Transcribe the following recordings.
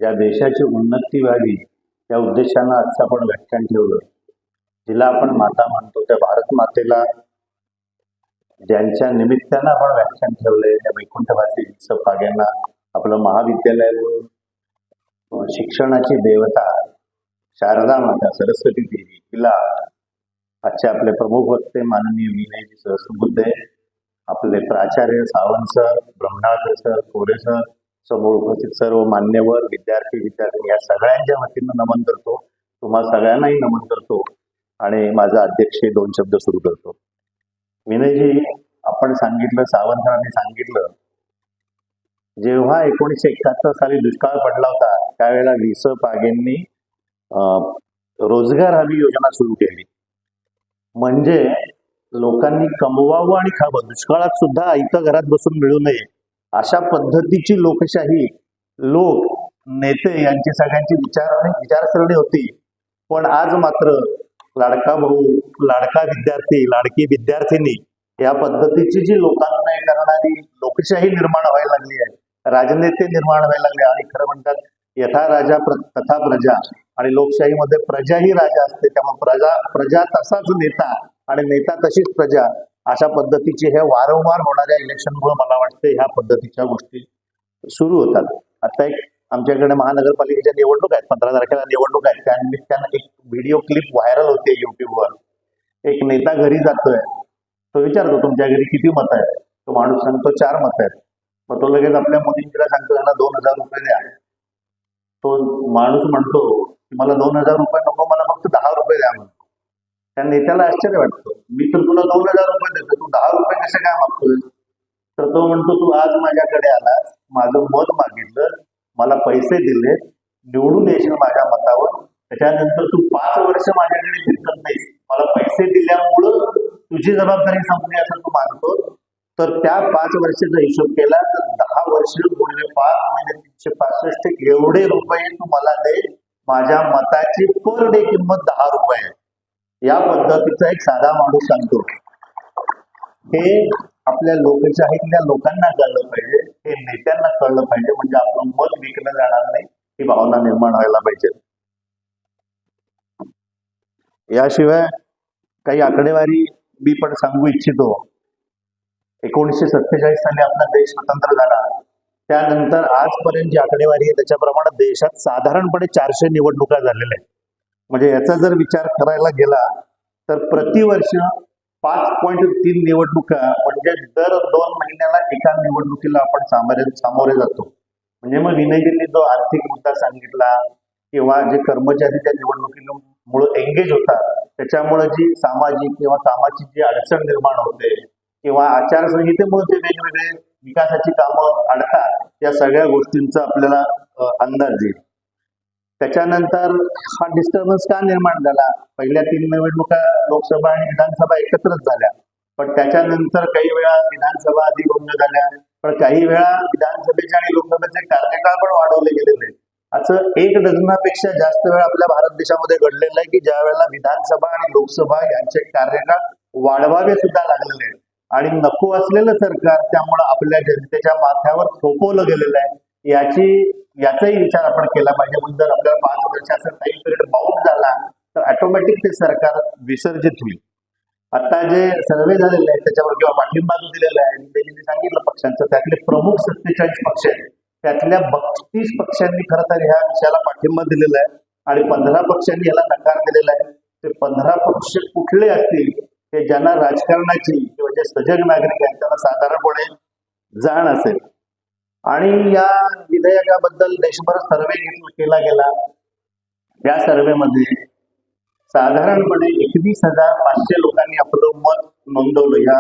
या देशाची उन्नती व्हावी या उद्देशानं आजचं आपण व्याख्यान ठेवलं. जिला आपण माता म्हणतो त्या भारत मातेला ज्यांच्या निमित्तानं आपण व्याख्यान ठेवलंय त्या वैकुंठवासी पाग्यांना आपलं महाविद्यालयावरून शिक्षणाची देवता शारदा माता सरस्वती देवी तिला आजचे आपले प्रमुख वक्ते माननीय विनयजी सहस्रबुद्धे, आपले प्राचार्य सावंत सर, ब्रह्मनाथ सर, कोरे सर, समोर उपस्थित सर्व मान्यवर विद्यार्थी या सगळ्यांच्या वतीनं नमन करतो. तुम्हा सगळ्यांनाही नमन करतो आणि माझा अध्यक्ष 2 शब्द सुरू करतो. विनयजी, आपण सांगितलं, सावंत सरांनी सांगितलं, जेव्हा 1971 साली दुष्काळ पडला होता त्यावेळेला वि.स. पागेंनी रोजगार हमी योजना सुरू केली. म्हणजे लोकांनी कमवावं आणि खावं, दुष्काळात सुद्धा इथं घरात बसून मिळू नये अशा पद्धतीची लोकशाही, लोक, नेते यांची सगळ्यांची विचारसरणी होती. पण आज मात्र लाडका भाऊ, लाडका विद्यार्थी, लाडकी विद्यार्थिनी या पद्धतीची जी लोकांना करणारी लोकशाही निर्माण व्हायला लागली आहे, राजनेते निर्माण व्हायला लागले. आणि खरं म्हणतात यथा राजा तथा प्रजा, आणि लोकशाहीमध्ये प्रजा ही राजा असते. त्यामुळे प्रजा तसाच नेता आणि नेता तशीच प्रजा, अशा पद्धतीचे हे वारंवार होणाऱ्या इलेक्शनमुळे मला वाटते ह्या पद्धतीच्या गोष्टी सुरू होतात. आता एक आमच्याकडे महानगरपालिकेच्या निवडणूक आहेत, 15 तारखेला निवडणूक आहेत. त्यानिमित्तानं एक व्हिडिओ क्लिप व्हायरल होते युट्यूबवर. एक नेता घरी जातोय, तो विचारतो तुमच्या घरी किती मत आहेत? तो माणूस सांगतो 4 मत आहेत. मग तो लगेच आपल्या मोदींकडे सांगतो त्यांना 2000 रुपये द्या. तो माणूस म्हणतो की मला 2000 रुपये नको, मला फक्त 10 रुपये द्या म्हणतो. त्या नेत्याला आश्चर्य वाटतं, मी तर तुला 2000 रुपये देतो, तू 10 रुपये कसे काय मागतोय? तर तो म्हणतो तू आज माझ्याकडे आलास, माझं मत मागितलं, मला पैसे दिले, निवडून येशील माझ्या मतावर, त्याच्यानंतर तू 5 वर्ष माझ्याकडे फिरकत नाहीस, मला पैसे दिल्यामुळं तुझी जबाबदारी संपली असं तू मानतो. तर त्या 5 वर्षाचा हिशोब केला तर 10 वर्ष गुणिले 5 गुणिले 365 एवढे रुपये तू मला दे. माझ्या मताची पर डे किंमत 10 रुपये आहे. या पद्धतीचा एक साधा माणूस सांगतो. हे आपल्या लोकशाहीतल्या लोकांना कळलं पाहिजे, हे नेत्यांना कळलं पाहिजे, म्हणजे आपलं मत विकलं जाणार नाही ही भावना निर्माण व्हायला पाहिजे. याशिवाय काही आकडेवारी मी पण सांगू इच्छितो. 1947 साली आपला देश स्वतंत्र झाला, त्यानंतर आजपर्यंत जी आकडेवारी आहे त्याच्याप्रमाणे देशात साधारणपणे 400 निवडणुका झालेल्या आहेत. म्हणजे याचा जर विचार करायला गेला तर प्रतिवर्ष 5.3 निवडणुका, म्हणजे दर 2 महिन्याला एका निवडणुकीला आपण सामोरे जातो. म्हणजे मग विनयजींनी जो आर्थिक मुद्दा सांगितला किंवा जे कर्मचारी त्या निवडणुकीमुळे एंगेज होतात त्याच्यामुळे जी सामाजिक किंवा कामाची जी अडचण निर्माण होते किंवा आचारसंहितेमुळे जे वेगवेगळे विकासाची कामं अडतात, या सगळ्या गोष्टींचा आपल्याला अंदाज येईल. त्याच्यानंतर हा डिस्टर्बन्स का निर्माण झाला? पहिल्या 3 निवडणुका लोकसभा आणि विधानसभा एकत्रच झाल्या, पण त्याच्यानंतर काही वेळा विधानसभा आधी बंद झाल्या, पण काही वेळा विधानसभेचे आणि लोकसभेचे कार्यकाळ पण वाढवले गेलेले. असं 1 डझनापेक्षा जास्त वेळा आपल्या भारत देशामध्ये घडलेलं आहे की ज्या वेळेला विधानसभा आणि लोकसभा यांचे कार्यकाळ वाढवावे सुद्धा लागलेले आहेत. आणि नको असलेलं सरकार त्यामुळे आपल्या जनतेच्या माथ्यावर थोपवलं गेलेलं आहे. याचाही विचार आपण केला पाहिजे. म्हणजे जर आपल्याला 5 वर्षाचा टाइम पिरियड बाउंड झाला तर ऑटोमॅटिक ते सरकार विसर्जित होईल. आता जे सर्वे झालेले आहेत त्याच्यावर किंवा पाठिंबा दिलेला आहे, त्यांनी सांगितलं पक्षांचं, त्यातले प्रमुख 47 पक्ष आहेत, त्यातल्या 32 पक्षांनी खरं तर ह्या विषयाला पाठिंबा दिलेला आहे आणि 15 पक्षांनी याला नकार दिलेला आहे. ते 15 पक्ष कुठले असतील ते ज्यांना राजकारणाची किंवा जे सजग नागरिक आहेत त्यांना साधारणपणे जाण असेल. आणि या विधेयकाबद्दल देशभर सर्वे केला गेला. या सर्वेमध्ये साधारणपणे 21,500 लोकांनी आपलं मत नोंदवलं या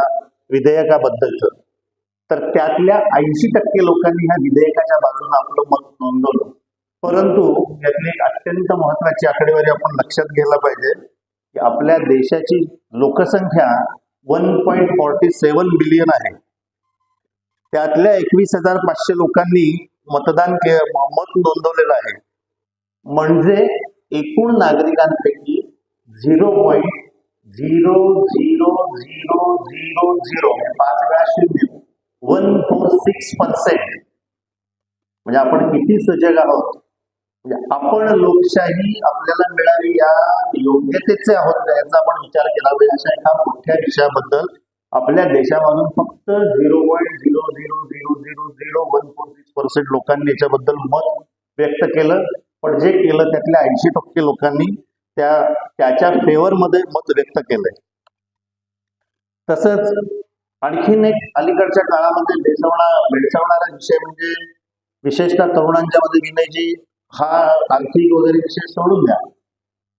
विधेयकाबद्दलचं. तर त्यातल्या 80% लोकांनी ह्या विधेयकाच्या बाजूने आपलं मत नोंदवलं. परंतु यातली एक अत्यंत महत्वाची आकडेवारी आपण लक्षात घ्यायला पाहिजे की आपल्या देशाची लोकसंख्या 1.47 बिलियन आहे. त्यातल्या 21,500 लोकांनी मत नोंदवलेलं आहे. म्हणजे एकूण नागरिकांपैकी 0.00000 5 वेळा 0 146%. म्हणजे आपण किती सजग आहोत म्हणजे आपण लोकशाही आपल्याला मिळावी या योग्यतेचे आहोत का याचा आपण विचार केला पाहिजे. अशा एका मोठ्या विषयाबद्दल आपल्या देशामधून फक्त 0.000001446% लोकांनी याच्याबद्दल मत व्यक्त केलं. पण जे केलं त्यातल्या 80% लोकांनी त्याच्या फेवर मध्ये मत व्यक्त केलंय. तसंच आणखीन एक अलीकडच्या काळामध्ये भेडसावणारा विषय म्हणजे विशेषतः तरुणांच्या मध्ये विनयजी हा आर्थिक वगैरे विषय सोडून द्या,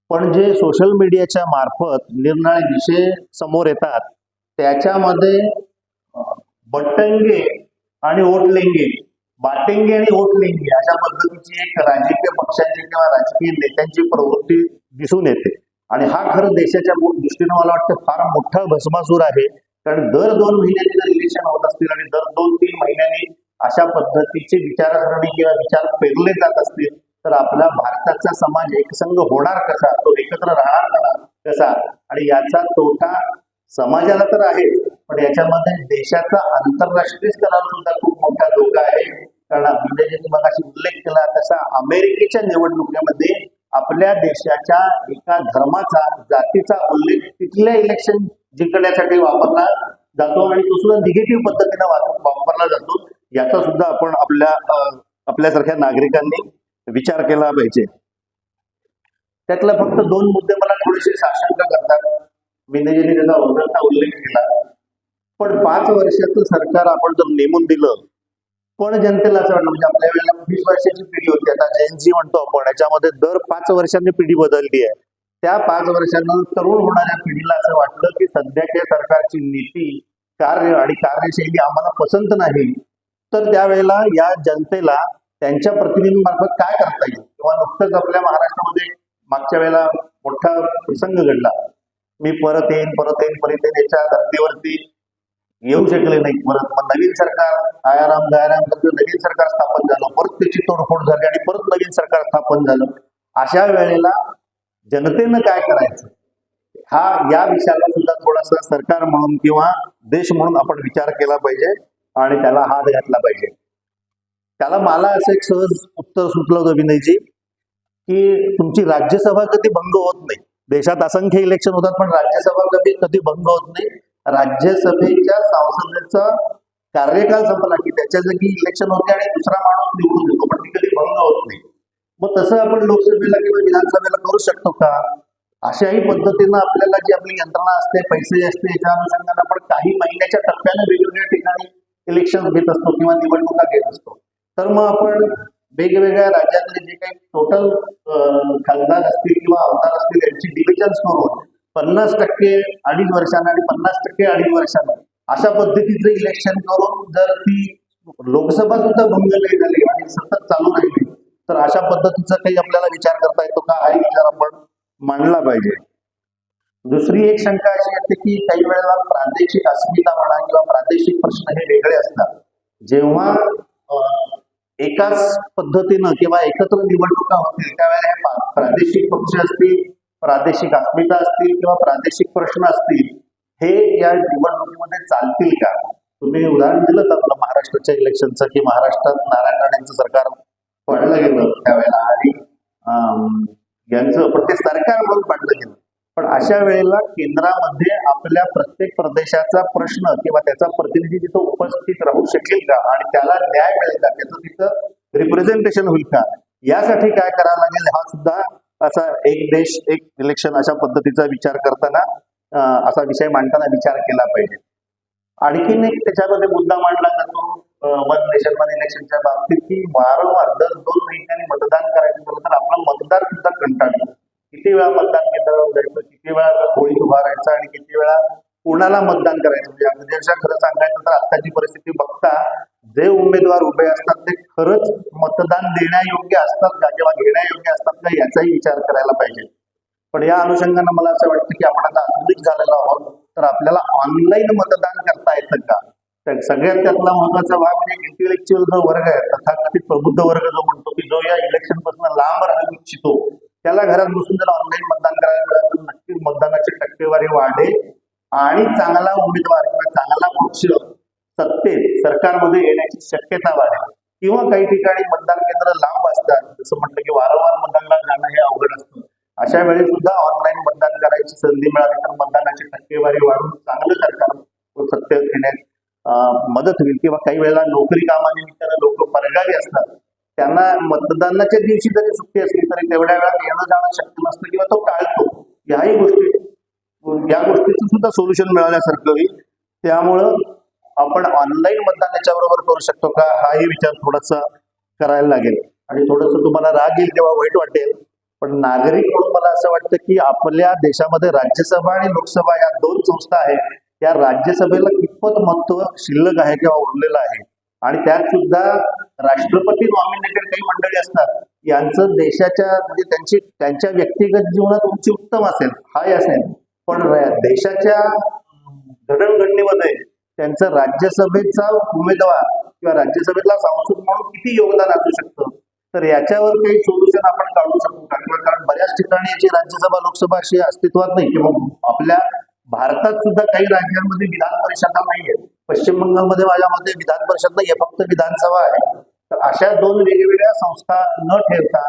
पण जे सोशल मीडियाच्या मार्फत निरनिराळे विषय समोर येतात त्याच्यामध्ये बटंगे आणि वोट लेंगे, बाटेंगे आणि वोट लेंगे अशा पद्धतीची एक राजकीय पक्षांची किंवा राजकीय नेत्यांची प्रवृत्ती दिसून येते. आणि हा खरं देशाच्या दृष्टीनं मला वाटतं फार मोठा भस्मासूर आहे. कारण दर 2 महिन्यांनी जर इलेक्शन होत असतील आणि दर 2-3 महिन्यांनी अशा पद्धतीची विचारसरणी किंवा विचार पेरले जात असतील तर आपला भारताचा समाज एकसंघ होणार कसा, तो एकत्र राहणार कसा, आणि याचा तोटा समाजाला तर आहे पण याच्यामध्ये देशाचा आंतरराष्ट्रीय स्तरावर सुद्धा खूप मोठा धोका आहे. कारण विनयजींनी मगाशी उल्लेख केला तसा अमेरिकेच्या निवडणुकीमध्ये आपल्या देशाच्या एका धर्माचा, जातीचा उल्लेख तिथल्या इलेक्शन जिंकण्यासाठी वापरला जातो आणि तो सुद्धा निगेटिव्ह पद्धतीने वापरला जातो. याचा सुद्धा आपण आपल्यासारख्या नागरिकांनी विचार केला पाहिजे. त्यातला फक्त 2 मुद्दे मला थोडेसे साशंक करतात. विनयजींनी त्याचा वगळता उल्लेख केला, पण 5 वर्षाचं सरकार आपण जर नेमून दिलं पण जनतेला असं वाटलं, म्हणजे आपल्या वेळेला 20 वर्षाची पिढी होती, आता जेनझी म्हणतो आपण, याच्यामध्ये दर 5 वर्षांनी पिढी बदलली आहे. त्या 5 वर्षांना तरुण होणाऱ्या पिढीला असं वाटलं की सध्याच्या सरकारची नीती, कार्य आणि कार्यशैली आम्हाला पसंत नाही, तर त्यावेळेला या जनतेला त्यांच्या प्रतिनिधींमार्फत काय करता येईल. किंवा नुकतंच आपल्या महाराष्ट्रामध्ये मागच्या वेळेला मोठा प्रसंग घडला, मी परत येईन याच्या धर्तीवरती येऊ शकले नाही. परत मग नवीन सरकार आयाराम नवीन सरकार स्थापन झालं, परत त्याची तोडफोड झाली आणि परत नवीन सरकार स्थापन झालं. अशा वेळेला जनतेनं काय करायचं या विषयाला सुद्धा थोडासा सरकार म्हणून किंवा देश म्हणून आपण विचार केला पाहिजे आणि त्याला हात घातला पाहिजे. त्याला मला असं एक सहज उत्तर सुचलं होतं विनयजी, की तुमची राज्यसभा कधी भंग होत नाही. देशात असंख्य इलेक्शन होतात पण राज्यसभा कधी भंग होत नाही. राज्यसभेच्या संसदेचा कार्यकाल संपला की त्याच्या जागी इलेक्शन होते आणि दुसरा माणूस निवडून येतो, पण ती कधी भंग होत नाही. मग तसं आपण लोकसभेला किंवा विधानसभेला करू शकतो का? अशाही पद्धतीनं आपल्याला जी आपली यंत्रणा असते, पैसे असते, याच्या अनुषंगाने आपण काही महिन्याच्या टप्प्याने वेगवेगळ्या ठिकाणी इलेक्शन घेत असतो किंवा निवडणुका घेत असतो. तर मग आपण वेगवेगळ्या राज्यातले जे काही टोटल खासदार असतील किंवा आमदार असतील यांची डिव्हिजन्स करून 50% 2.5 वर्षांना आणि 50% 2.5 वर्षांना अशा पद्धतीचं इलेक्शन करून जर ती लोकसभा सुद्धा भंग नाही झाली आणि सतत चालू राहिली तर अशा पद्धतीचा काही आपल्याला विचार करता येतो का, हाही विचार आपण मांडला पाहिजे. दुसरी एक शंका अशी असते की काही वेळेला प्रादेशिक अस्मिता म्हणा किंवा प्रादेशिक प्रश्न हे वेगळे असतात. जेव्हा एकाच पद्धतीनं किंवा एकत्र निवडणुका होतील त्यावेळेला हे प्रादेशिक पक्ष असतील, प्रादेशिक अस्मिता असतील किंवा प्रादेशिक प्रश्न असतील, हे या निवडणुकीमध्ये चालतील का? तुम्ही उदाहरण दिलं आपलं महाराष्ट्राच्या इलेक्शनचं की महाराष्ट्रात नारायण राणेंचं सरकार पडलं गेलं त्यावेळेला आणि यांचं पण ते सरकार म्हणून पाडलं गेलं. पण अशा वेळेला केंद्रामध्ये आपल्या प्रत्येक प्रदेशाचा प्रश्न किंवा त्याचा प्रतिनिधी तिथं उपस्थित राहू शकेल का आणि त्याला न्याय मिळेल का, त्याचं तिथं रिप्रेझेंटेशन होईल का, यासाठी काय करावं लागेल हा सुद्धा असा एक देश एक इलेक्शन अशा पद्धतीचा विचार करताना असा विषय मांडताना विचार केला पाहिजे. आणखीन एक त्याच्यामध्ये मुद्दा मांडला जातो वन नेशन वन इलेक्शनच्या बाबतीत की वारंवार दर 2 महिन्यांनी मतदान करायचं म्हटलं तर आपला मतदार सुद्धा कंटाळतो. किती वेळा मतदान केंद्रावर जायचं, किती वेळा होळीत उभा राहायचं आणि किती वेळा कोणाला मतदान करायचं. म्हणजे अक्षरशः खरं सांगायचं तर आत्ताची परिस्थिती बघता जे उमेदवार उभे असतात ते खरंच मतदान देण्यायोग्य असतात का किंवा घेण्यायोग्य असतात का याचाही विचार करायला पाहिजे. पण या अनुषंगाने मला असं वाटतं की आपण आता आधुनिक झालेलो आहोत तर आपल्याला ऑनलाईन मतदान करता येतं का? तर सगळ्यात त्यातला महत्वाचा भाग म्हणजे इंटेलेक्च्युअल जो वर्ग आहे, तथाकथित प्रबुद्ध वर्ग जो म्हणतो की जो या इलेक्शन पासून लांब राहू इच्छितो त्याला घरात बसून जर ऑनलाईन मतदान करायला मिळालं तर नक्कीच मतदानाची टक्केवारी वाढेल आणि चांगला उमेदवार किंवा चांगला पक्ष सत्तेत सरकारमध्ये येण्याची शक्यता वाढेल. किंवा काही ठिकाणी मतदान केंद्र लांब असतात, जसं म्हटलं की वारंवार मतदानाला जाणं हे अवघड असतं. अशा वेळी सुद्धा ऑनलाईन मतदान करायची संधी मिळाली तर मतदानाची टक्केवारी वाढून चांगलं सरकार सत्य घेण्यात मदत होईल. किंवा काही वेळेला नोकरी कामानिमित्तानं लोक परगावी असतात, त्यांना मतदानाच्या दिवशी जरी सुट्टी असली तरी तेवढ्या वेळात येणं जाणं शक्य नसतं किंवा तो टाळतो. या गोष्टीचं सुद्धा सोल्युशन मिळाल्यासारखं होईल. त्यामुळं आपण ऑनलाईन मतदान याच्या बरोबर करू शकतो का, हाही विचार थोडासा करायला लागेल. आणि थोडंसं तुम्हाला राग येईल तेव्हा वाईट वाटेल, पण नागरिक म्हणून मला असं वाटतं की आपल्या देशामध्ये राज्यसभा आणि लोकसभा या दोन संस्था आहेत. या राज्यसभेला कितपत महत्व शिल्लक आहे किंवा उरलेलं आहे, आणि त्यात सुद्धा राष्ट्रपती नॉमिनेटेड काही मंडळी असतात, यांचं देशाच्या म्हणजे त्यांच्या व्यक्तिगत जीवनात उंची उत्तम असेल, हाय असेल, पण देशाच्या जडणघडणीमध्ये त्यांचं राज्यसभेचा उमेदवार किंवा राज्यसभेतला सांसद म्हणून किती योगदान असू शकतं, तर याच्यावर काही सोल्युशन आपण काढू शकतो का? कारण बऱ्याच ठिकाणी याची राज्यसभा लोकसभा अशी अस्तित्वात नाही. किंवा आपल्या भारतात सुद्धा काही राज्यांमध्ये विधान परिषदा नाहीये. पश्चिम बंगालमध्ये माझ्या मते विधान परिषद नाहीये, फक्त विधानसभा आहे. तर अशा दोन वेगवेगळ्या संस्था न ठेवता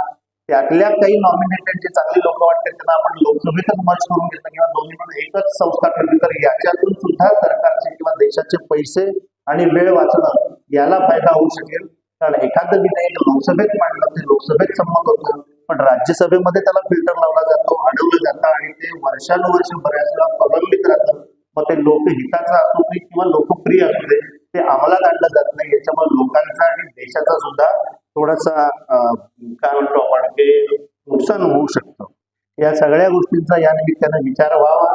त्यातल्या काही नॉमिनेटेड जे चांगली लोक वाटतात त्यांना आपण लोकसभेतच मर्ज करून घेतलं किंवा दोन्ही पण एकच संस्था ठेवली तर याच्यातून सुद्धा सरकारचे किंवा देशाचे पैसे आणि वेळ वाचणं याला फायदा होऊ शकेल. कारण एखादं विधेयक लोकसभेत मांडलं ते लोकसभेत संमत होतं, पण राज्यसभेमध्ये त्याला फिल्टर लावला जातो, अडवलं जातं आणि ते वर्षानुवर्ष बऱ्याच वेळा प्रलंबित राहतं. मग ते लोकहिताचं असू दे किंवा लोकप्रिय असू दे, ते अंमलात आणलं जात नाही. याच्यामुळे लोकांचा आणि देशाचा सुद्धा थोडासा काय म्हणतो आपण ते नुकसान होऊ शकतं. या सगळ्या गोष्टींचा या निमित्तानं विचार व्हावा.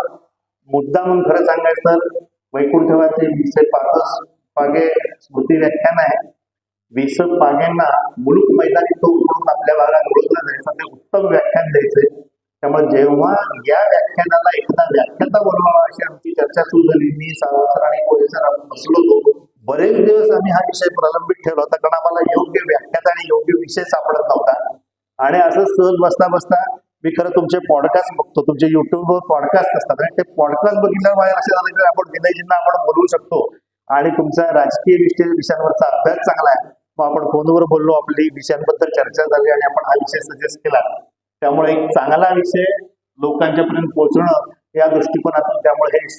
मुद्दा म्हणून खरं सांगायचं तर वैकुंठवासी विसे पागे स्मृती व्याख्यान आहे. विस पागेंना मुलूक मैदानी तो म्हणून आपल्या भागात ओळखलं जायचं, ते उत्तम व्याख्यान द्यायचे. त्यामुळे जेव्हा या व्याख्यानाला एखादा व्याख्याता बोलवावा अशी आमची चर्चा सुरू झाली, मी सावंत आणि कोळेसर आपण बसलो होतो. बरेच दिवस आम्ही हा विषय प्रलंबित ठेवला होता, कारण आम्हाला योग्य व्याख्याता आणि योग्य विषय सापडत नव्हता. आणि असं सहज बसता बसता मी खरं तुमचे पॉडकास्ट बघतो, तुमचे युट्यूबवर पॉडकास्ट असतात, आणि ते पॉडकास्ट बघितल्यावर माझ्या लक्षात आलं की आपण विनयजींना आपण बोलवू शकतो आणि तुमचा राजकीय विषयांवरचा अभ्यास चांगला आहे. मग आपण फोनवर बोललो, आपली विषयांबद्दल चर्चा झाली आणि आपण हा विषय सजेस्ट केला. त्यामुळे एक चांगला विषय लोकांच्या पर्यंत पोहोचणं या दृष्टिकोनातून त्यामुळे हे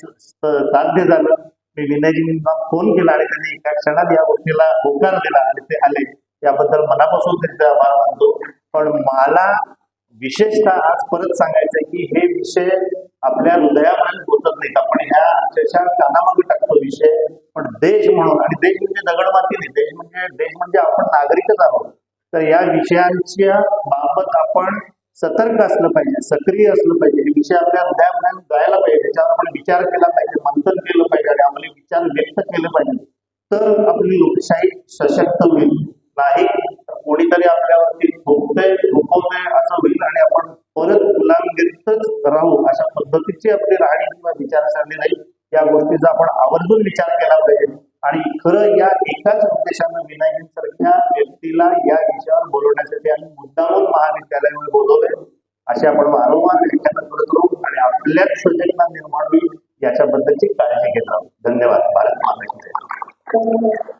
साध्य झालं. मी विनयजींना फोन केला आणि त्यांनी एका क्षणात या गोष्टीला होकार दिला आणि ते आले. याबद्दल मनापासून त्यांचे आभार मानतो. पण मला विशेषतः आज परत सांगायचं की हे विषय आपल्या हृदयापर्यंत पोहोचत नाहीत. आपण ह्या अक्षरशः कानामागे टाकतो विषय, पण देश म्हणून, आणि देश म्हणजे दगडमाती नाही, देश म्हणजे आपण नागरिकच आहोत. तर या विषयांच्या बाबत आपण सतर्क असलं पाहिजे, सक्रिय असलं पाहिजे. हे विषय आपल्या हृदयापर्यंत जायला पाहिजे, त्याच्यावर आपण विचार केला पाहिजे, मंथन केलं पाहिजे आणि आपले विचार व्यक्त केले पाहिजे. तर आपली लोकशाही सशक्त होईल. नाही कोणीतरी आपल्यावरती थोपवतंय असं होईल आणि आपण परत गुलामगिरीतच राहू, अशा पद्धतीची आपली राहणी किंवा विचारसरणी राहील. या गोष्टीचा आपण आवर्जून विचार केला पाहिजे. आणि खरं या एकाच उद्देशानं विनयजींसारख्या व्यक्तीला या विषयावर बोलवण्यासाठी आम्ही मुद्दामून महाविद्यालयामध्ये बोलवले. असे आपण वारंवार व्याख्यान करत राहू आणि आपल्याच सजगता निर्माण होईल याच्याबद्दलची काळजी घेत राहू. धन्यवाद. भारत माता की जय.